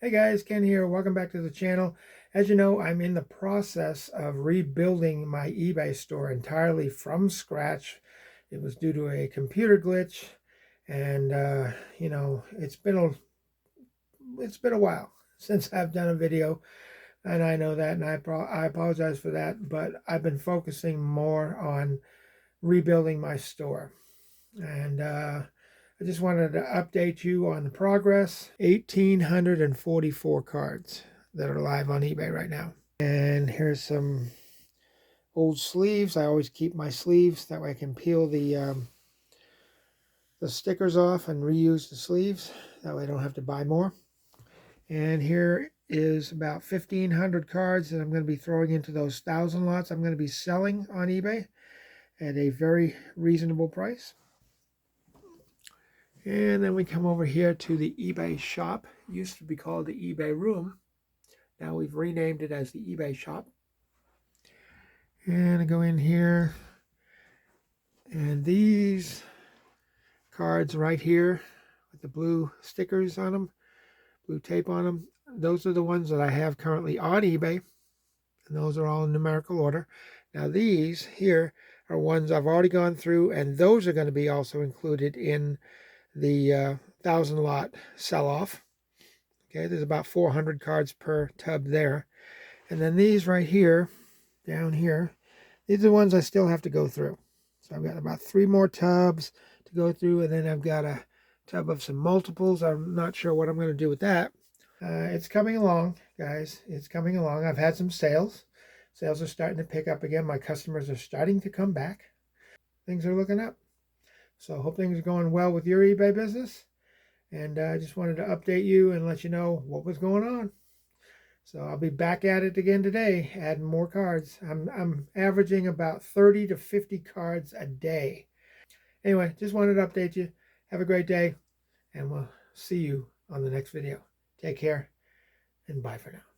Hey guys, Ken here. Welcome back to the channel. As you know, I'm in the process of rebuilding my eBay store entirely from scratch. It was due to a computer glitch, and it's been a while since I've done a video, and I know that, and I apologize for that. But I've been focusing more on rebuilding my store, and I just wanted to update you on the progress. 1,844 cards that are live on eBay right now. And here's some old sleeves. I always keep my sleeves. That way I can peel the stickers off and reuse the sleeves. That way I don't have to buy more. And here is about 1,500 cards that I'm going to be throwing into those 1,000 lots I'm going to be selling on eBay at a very reasonable price. And then we come over here to the eBay shop. It used to be called the eBay room. Now we've renamed it as the eBay shop. And I go in here. And these cards right here with the blue stickers on them, blue tape on them, those are the ones that I have currently on eBay. And those are all in numerical order. Now these here are ones I've already gone through, and those are going to be also included in the 1,000 lot sell-off. Okay, there's about 400 cards per tub there. And then these right here, down here, these are the ones I still have to go through. So I've got about 3 more tubs to go through, and then I've got a tub of some multiples. I'm not sure what I'm going to do with that. It's coming along, guys. It's coming along. I've had some sales. Sales are starting to pick up again. My customers are starting to come back. Things are looking up. So I hope things are going well with your eBay business. And I just wanted to update you and let you know what was going on. So I'll be back at it again today, adding more cards. I'm averaging about 30 to 50 cards a day. Anyway, just wanted to update you. Have a great day, and we'll see you on the next video. Take care, and bye for now.